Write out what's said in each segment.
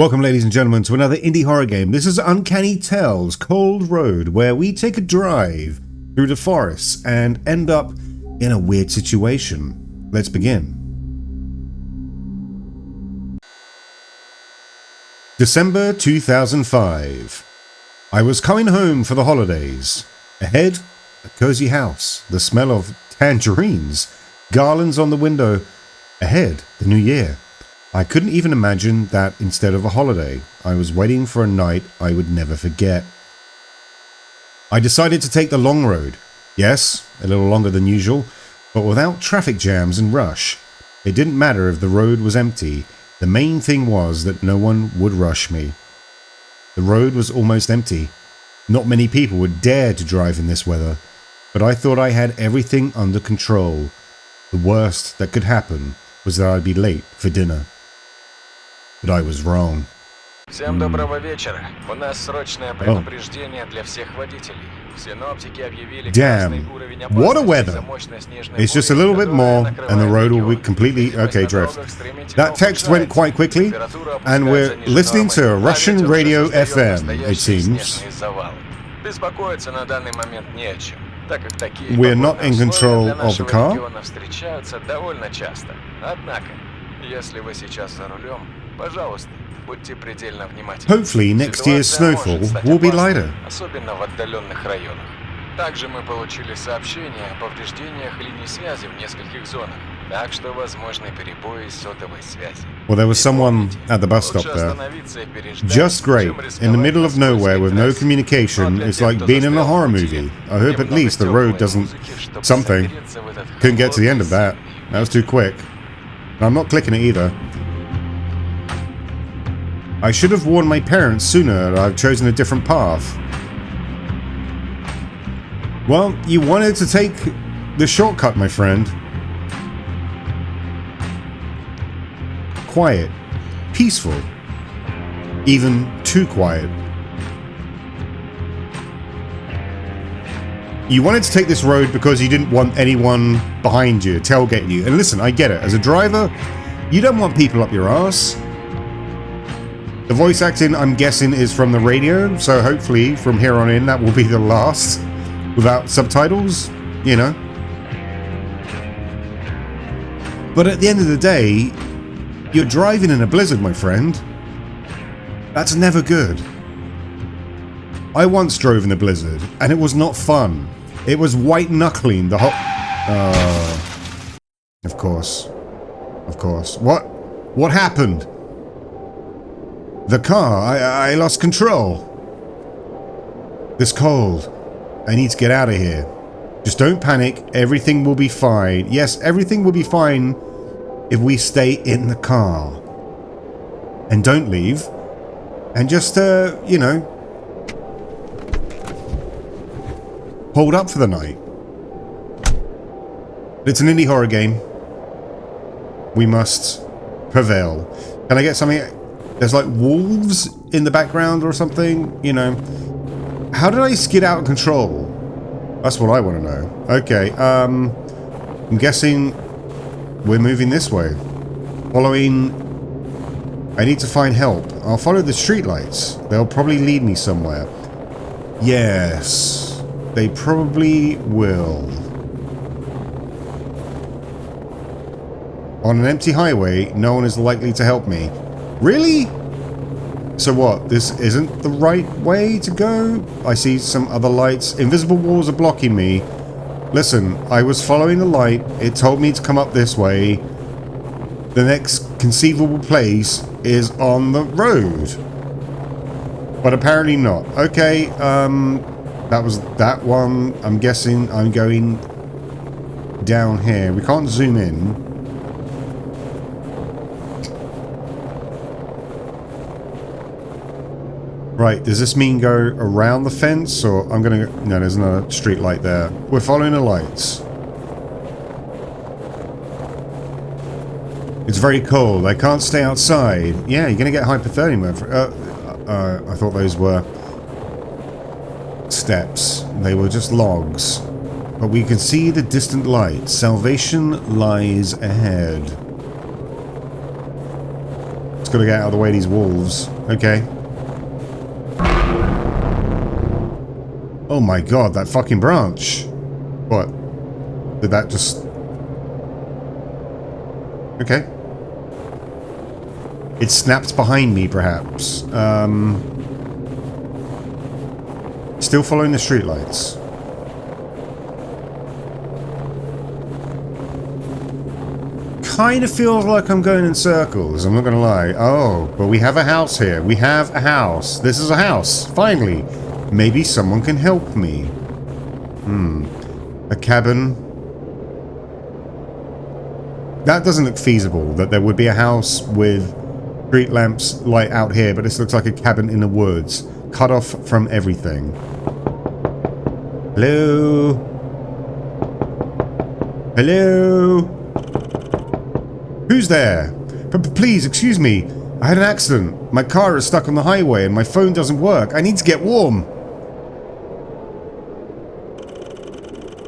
Welcome, ladies and gentlemen, to another indie horror game. This is Uncanny Tales, Cold Road, where we take a drive through the forests and end up in a weird situation. Let's begin. December 2005. I was coming home for the holidays. Ahead, a cozy house, the smell of tangerines, garlands on the window. Ahead, the new year. I couldn't even imagine that instead of a holiday, I was waiting for a night I would never forget. I decided to take the long road. Yes, a little longer than usual, but without traffic jams and rush. It didn't matter if the road was empty. The main thing was that no one would rush me. The road was almost empty. Not many people would dare to drive in this weather, but I thought I had everything under control. The worst that could happen was that I'd be late for dinner. But I was wrong. Всем доброго вечера. У нас срочное предупреждение для всех водителей. Синоптики объявили красный уровень опасности. What a weather. It's just a little bit more and the road will be completely okay, Trev. That text went quite quickly and we're listening to Russian radio FM, it seems. Беспокоиться на данный момент не о чем, так как такие We're not in control of the car. Встречаются довольно часто. Однако, если вы сейчас за рулем, пожалуйста, будьте предельно внимательны. Hopefully next year's snowfall will be lighter. Особенно в отдаленных районах. Также мы получили сообщение о повреждениях линий связи в нескольких зонах, так что возможны перебои сотовой связи. Well, there was someone at the bus stop there. Just great. In the middle of nowhere with no communication, it's like being in a horror movie. I hope at least the road doesn't... something. Couldn't get to the end of that. That was too quick. I'm not clicking it either. I should have warned my parents sooner that I've chosen a different path. Well, you wanted to take the shortcut, my friend. Quiet. Peaceful. Even too quiet. You wanted to take this road because you didn't want anyone behind you, tailgating you. And listen, I get it. As a driver, you don't want people up your ass. The voice acting, I'm guessing, is from the radio, so hopefully from here on in that will be the last. Without subtitles, you know. But at the end of the day, you're driving in a blizzard, my friend. That's never good. I once drove in a blizzard, and it was not fun. It was white-knuckling the whole... Of course. Of course. What happened? The car, I lost control. This cold. I need to get out of here. Just don't panic. Everything will be fine. Yes, everything will be fine if we stay in the car. And don't leave. And just, you know, hold up for the night. It's an indie horror game. We must prevail. Can I get something? There's like wolves in the background or something, you know. How did I skid out of control? That's what I want to know. Okay, I'm guessing we're moving this way. Following... I need to find help. I'll follow the streetlights. They'll probably lead me somewhere. Yes, they probably will. On an empty highway, no one is likely to help me. Really? So what, this isn't the right way to go? I see some other lights. Invisible walls are blocking me. Listen, I was following the light. It told me to come up this way. The next conceivable place is on the road. But apparently not. Okay, that was that one. I'm guessing I'm going down here. We can't zoom in. Right, does this mean go around the fence, or I'm gonna go... No, there's another street light there. We're following the lights. It's very cold. I can't stay outside. Yeah, you're gonna get hypothermia. I thought those were steps. They were just logs. But we can see the distant light. Salvation lies ahead. Just gotta get out of the way of these wolves. Okay. Oh my god, that fucking branch. What? Did that just... Okay. It snapped behind me, perhaps. Still following the streetlights. Kind of feels like I'm going in circles, I'm not gonna lie. Oh, but we have a house here. We have a house. This is a house. Finally. Maybe someone can help me. A cabin. That doesn't look feasible, that there would be a house with street lamps light out here, but this looks like a cabin in the woods, cut off from everything. Hello? Hello? Who's there? Please, excuse me. I had an accident. My car is stuck on the highway and my phone doesn't work. I need to get warm.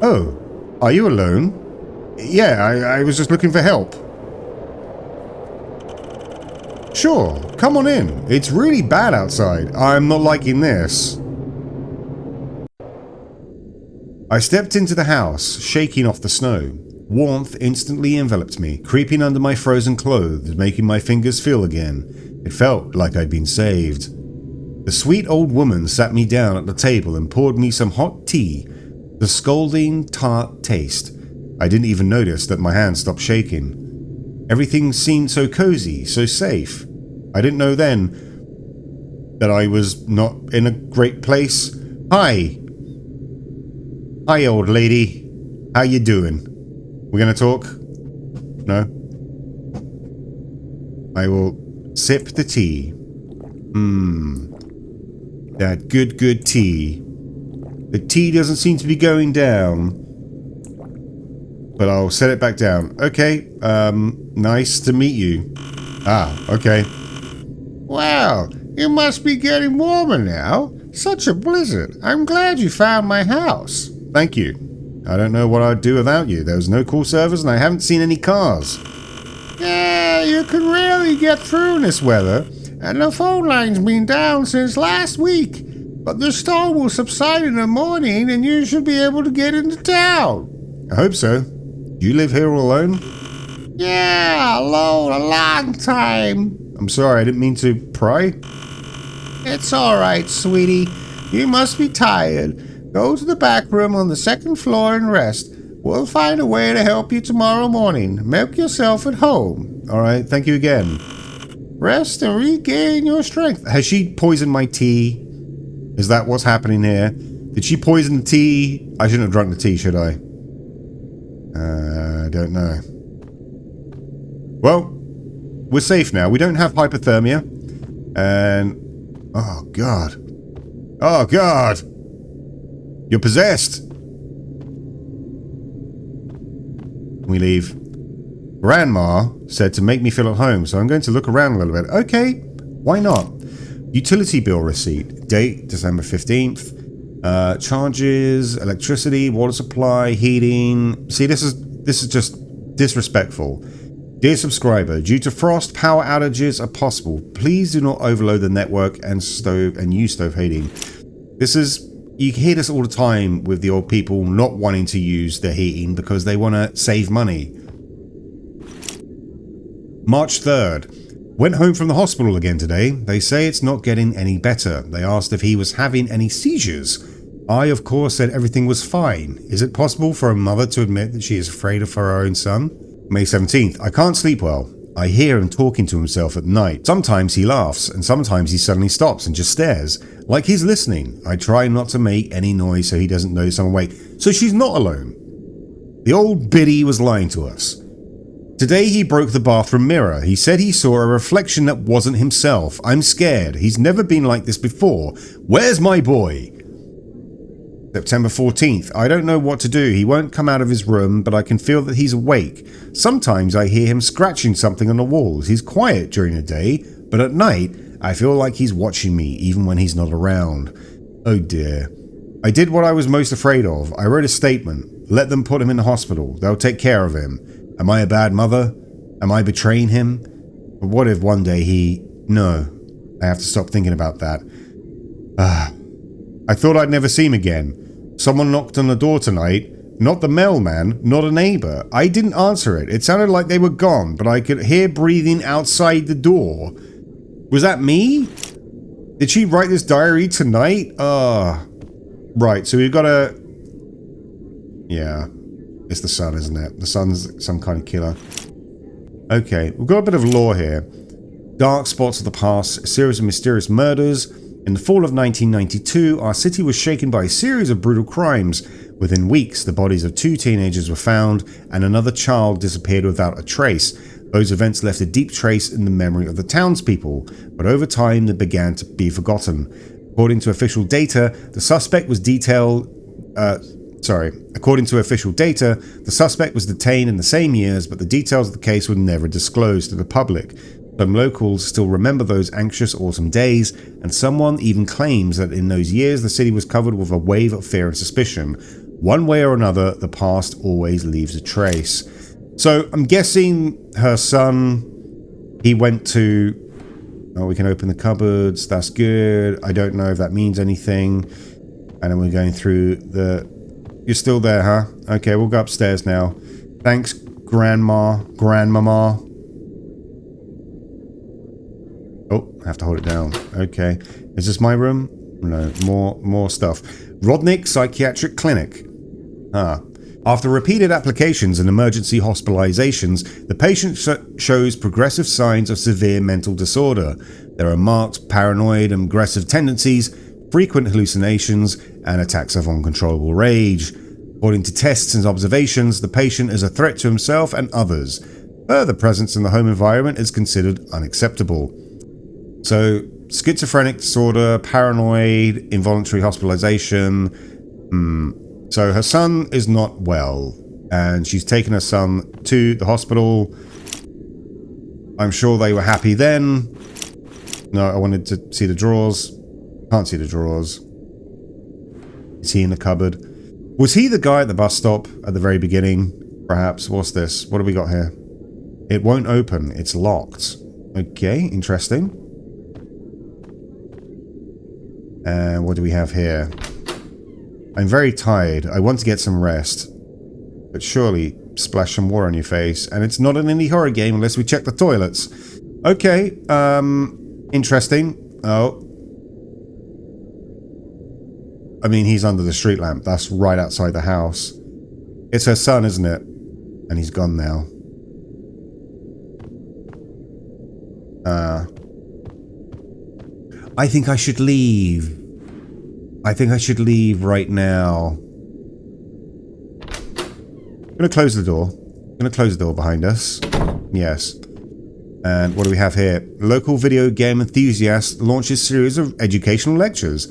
Oh, are you alone? Yeah, I was just looking for help. Sure, come on in. It's really bad outside. I'm not liking this. I stepped into the house, shaking off the snow. Warmth instantly enveloped me, creeping under my frozen clothes, making my fingers feel again. It felt like I'd been saved. The sweet old woman sat me down at the table and poured me some hot tea. The scalding, tart taste. I didn't even notice that my hand stopped shaking. Everything seemed so cozy, so safe. I didn't know then that I was not in a great place. Hi. Hi, old lady. How you doing? We're gonna talk? No? I will sip the tea. That good tea. The tea doesn't seem to be going down. But I'll set it back down. Okay, nice to meet you. Ah, okay. Wow, you must be getting warmer now. Such a blizzard. I'm glad you found my house. Thank you. I don't know what I'd do without you. There was no call service and I haven't seen any cars. Yeah, you can rarely get through in this weather. And the phone line's been down since last week. But the storm will subside in the morning and you should be able to get into town. I hope so. Do you live here all alone? Yeah, alone a long time. I'm sorry, I didn't mean to pry. It's alright, sweetie. You must be tired. Go to the back room on the second floor and rest. We'll find a way to help you tomorrow morning. Make yourself at home. Alright, thank you again. Rest and regain your strength. Has she poisoned my tea? Is that what's happening here? Did she poison the tea? I shouldn't have drunk the tea, should I? I don't know. Well, we're safe now. We don't have hypothermia. And... oh, God. Oh, God! You're possessed! We leave. Grandma said to make me feel at home, so I'm going to look around a little bit. Okay, why not? Utility bill receipt. Date, December 15th. Charges, electricity, water supply, heating. See, this is just disrespectful. Dear subscriber, due to frost, power outages are possible. Please do not overload the network and use stove heating. This is... you hear this all the time with the old people not wanting to use their heating because they want to save money. March 3rd. Went home from the hospital again today. They say it's not getting any better. They asked if he was having any seizures. I, of course, said everything was fine. Is it possible for a mother to admit that she is afraid of her own son? May 17th. I can't sleep well. I hear him talking to himself at night. Sometimes he laughs, and sometimes he suddenly stops and just stares, like he's listening. I try not to make any noise so he doesn't notice I'm awake. So she's not alone. The old biddy was lying to us. Today he broke the bathroom mirror. He said he saw a reflection that wasn't himself. I'm scared. He's never been like this before. Where's my boy? September 14th. I don't know what to do. He won't come out of his room, but I can feel that he's awake. Sometimes I hear him scratching something on the walls. He's quiet during the day, but at night, I feel like he's watching me, even when he's not around. Oh dear. I did what I was most afraid of. I wrote a statement. Let them put him in the hospital. They'll take care of him. Am I a bad mother? Am I betraying him? But what if one day he... No, I have to stop thinking about that. I thought I'd never see him again. Someone knocked on the door tonight. Not the mailman, not a neighbor. I didn't answer it. It sounded like they were gone, but I could hear breathing outside the door. Was that me? Did she write this diary tonight? Right, so we've got a... Yeah, it's the sun, isn't it? The sun's some kind of killer. Okay, we've got a bit of lore here. Dark spots of the past, a series of mysterious murders. In the fall of 1992, our city was shaken by a series of brutal crimes. Within weeks, the bodies of 2 teenagers were found, and another child disappeared without a trace. Those events left a deep trace in the memory of the townspeople, but over time they began to be forgotten. According to official data, the suspect was detained in the same years, but the details of the case were never disclosed to the public. Some locals still remember those anxious autumn days, and someone even claims that in those years the city was covered with a wave of fear and suspicion. One way or another, the past always leaves a trace. So I'm guessing her son, he went to... Oh, we can open the cupboards. That's good. I don't know if that means anything. And then we're going through the... You're still there, huh? Okay, we'll go upstairs now. Thanks, Grandmama. Oh, I have to hold it down. Okay. Is this my room? No, more stuff. Rodnick Psychiatric Clinic. After repeated applications and emergency hospitalizations, the patient shows progressive signs of severe mental disorder. There are marked paranoid and aggressive tendencies, frequent hallucinations, and attacks of uncontrollable rage. According to tests and observations, the patient is a threat to himself and others. Further presence in the home environment is considered unacceptable. So, schizophrenic disorder, paranoid, involuntary hospitalization. So her son is not well, and she's taken her son to the hospital. I'm sure they were happy then. No, I wanted to see the drawers. Can't see the drawers. Is he in the cupboard? Was he the guy at the bus stop at the very beginning? Perhaps. What's this? What do we got here? It won't open. It's locked. Okay, interesting. And what do we have here? I'm very tired. I want to get some rest. But surely, splash some water on your face. And it's not an indie horror game unless we check the toilets. Okay, interesting. Oh. I mean, he's under the street lamp. That's right outside the house. It's her son, isn't it? And he's gone now. I think I should leave. I think I should leave right now. I'm gonna close the door. I'm gonna close the door behind us. Yes. And what do we have here? Local video game enthusiast launches series of educational lectures.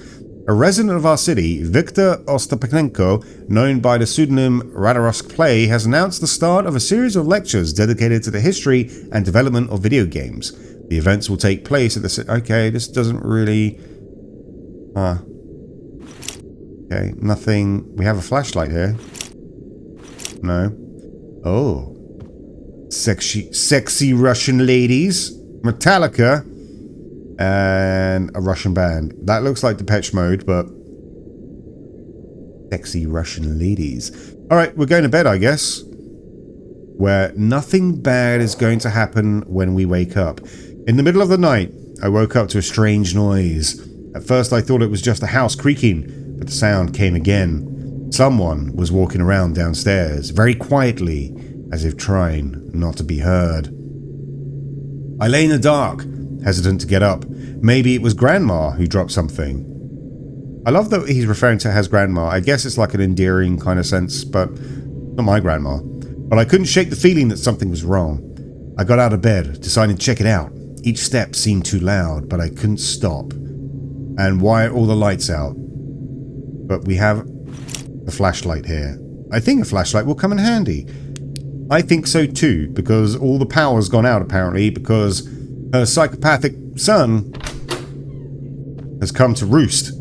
A resident of our city, Viktor Ostapenko, known by the pseudonym Radarosk Play, has announced the start of a series of lectures dedicated to the history and development of video games. The events will take place at the... Okay, this doesn't really... Okay, nothing... We have a flashlight here. No. Oh. Sexy Russian ladies. Metallica. And a Russian band. That looks like Depeche Mode, but... Sexy Russian ladies. Alright, we're going to bed, I guess. Where nothing bad is going to happen when we wake up. In the middle of the night, I woke up to a strange noise. At first I thought it was just a house creaking, but the sound came again. Someone was walking around downstairs, very quietly, as if trying not to be heard. I lay in the dark, hesitant to get up. Maybe it was Grandma who dropped something. I love that he's referring to her as Grandma. I guess it's like an endearing kind of sense, but not my grandma. But I couldn't shake the feeling that something was wrong. I got out of bed, deciding to check it out. Each step seemed too loud, but I couldn't stop. And why are all the lights out? But we have a flashlight here. I think a flashlight will come in handy. I think so too, because all the power's gone out apparently, because her psychopathic son has come to roost.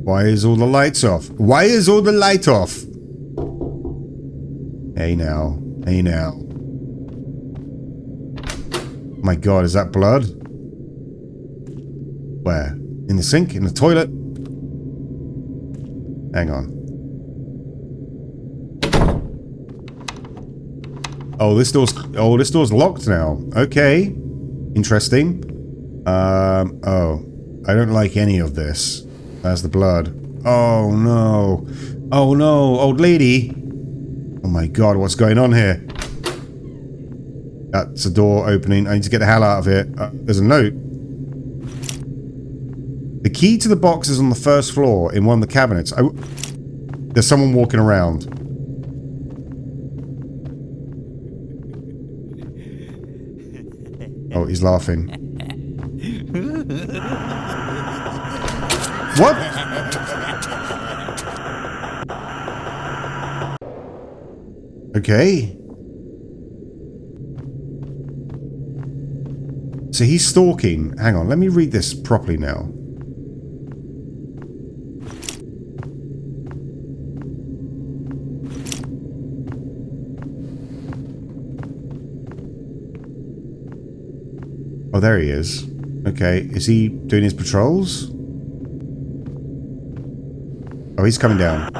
Why is all the lights off? Why is all the light off? Hey now. Hey now. My God, is that blood? Where? In the sink? In the toilet? Hang on. Oh, this door's locked now. Okay. Interesting. Oh. I don't like any of this. That's the blood. Oh, no. Oh, no. Old lady. Oh, my God. What's going on here? That's a door opening. I need to get the hell out of here. There's a note. The key to the box is on the first floor in one of the cabinets. There's someone walking around. Oh, he's laughing. What? Okay. So he's stalking. Hang on, let me read this properly now. Oh, there he is. Okay, is he doing his patrols? Oh, he's coming down.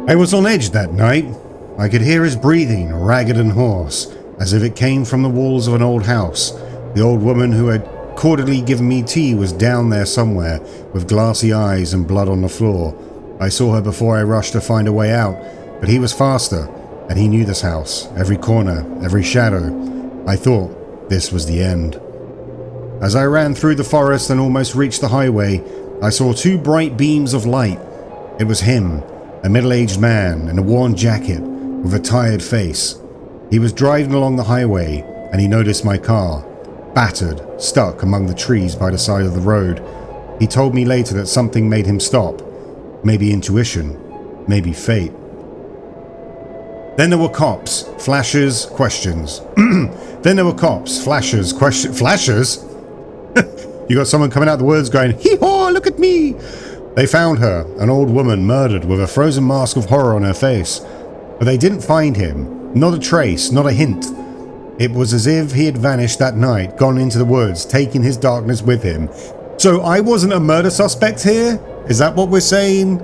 I was on edge that night. I could hear his breathing, ragged and hoarse, as if it came from the walls of an old house. The old woman who had cordially given me tea was down there somewhere, with glassy eyes and blood on the floor. I saw her before I rushed to find a way out, but he was faster, and he knew this house, every corner, every shadow. I thought this was the end. As I ran through the forest and almost reached the highway, I saw two bright beams of light. It was him, a middle-aged man in a worn jacket with a tired face. He was driving along the highway and he noticed my car, battered, stuck among the trees by the side of the road. He told me later that something made him stop. Maybe intuition, maybe fate. Then there were cops, flashes, questions. Then there were cops, flashes, questions. Flashes? You got someone coming out the woods going, hee-haw, look at me! They found her, an old woman murdered with a frozen mask of horror on her face. But they didn't find him. Not a trace, not a hint. It was as if he had vanished that night, gone into the woods, taking his darkness with him. So I wasn't a murder suspect here? Is that what we're saying?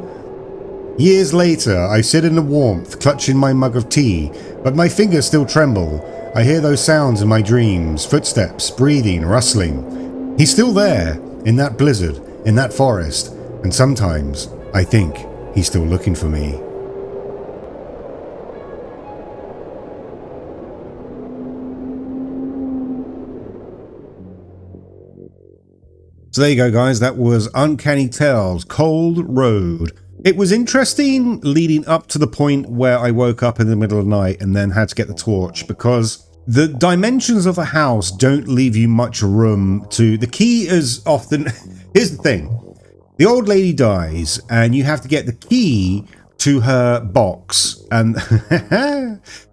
Years later, I sit in the warmth, clutching my mug of tea, but my fingers still tremble. I hear those sounds in my dreams, footsteps, breathing, rustling. He's still there, in that blizzard, in that forest. And sometimes, I think, he's still looking for me. So there you go, guys. That was Uncanny Tales, Cold Road. It was interesting leading up to the point where I woke up in the middle of the night and then had to get the torch, because the dimensions of the house don't leave you much room to... The key is often... Here's the thing. The old lady dies and you have to get the key to her box. And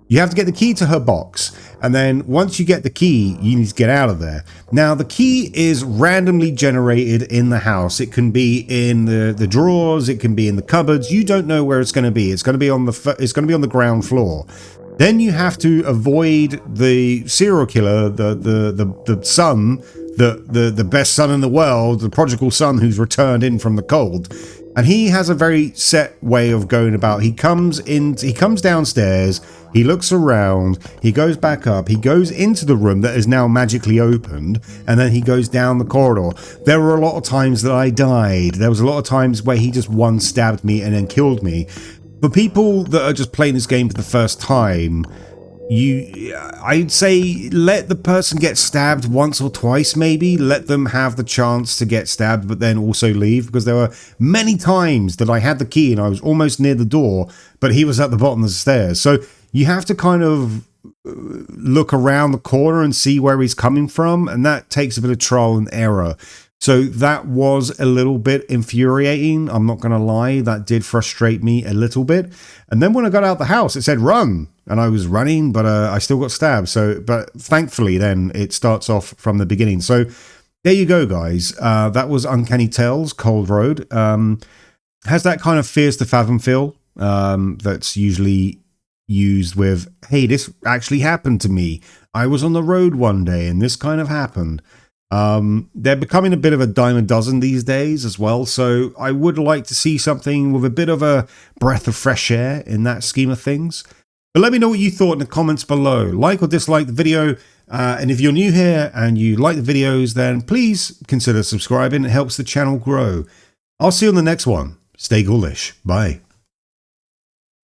you have to get the key to her box. And then once you get the key, you need to get out of there. Now, the key is randomly generated in the house. It can be in the drawers. It can be in the cupboards. You don't know where it's going to be. It's going to be on the ground floor. Then you have to avoid the serial killer, the son, the best son in the world, the prodigal son who's returned in from the cold. And he has a very set way of going about. He comes downstairs, he looks around, he goes back up, he goes into the room that is now magically opened, and then he goes down the corridor. There were a lot of times that I died. There was a lot of times where he just one stabbed me and then killed me. For people that are just playing this game for the first time, I'd say let the person get stabbed once or twice, maybe. Let them have the chance to get stabbed, but then also leave, because there were many times that I had the key and I was almost near the door, but he was at the bottom of the stairs. So you have to kind of look around the corner and see where he's coming from, and that takes a bit of trial and error. So that was a little bit infuriating. I'm not going to lie. That did frustrate me a little bit. And then when I got out the house, it said run. And I was running, but I still got stabbed. But thankfully, then it starts off from the beginning. So there you go, guys. That was Uncanny Tales, Cold Road. Has that kind of fears to fathom feel that's usually used with, hey, this actually happened to me. I was on the road one day and this kind of happened. They're becoming a bit of a dime a dozen these days as well, so I would like to see something with a bit of a breath of fresh air in that scheme of things. But let me know what you thought in the comments below. Like or dislike the video, and if you're new here and you like the videos, then please consider subscribing. It helps the channel grow. I'll see you on the next one. Stay ghoulish. Bye.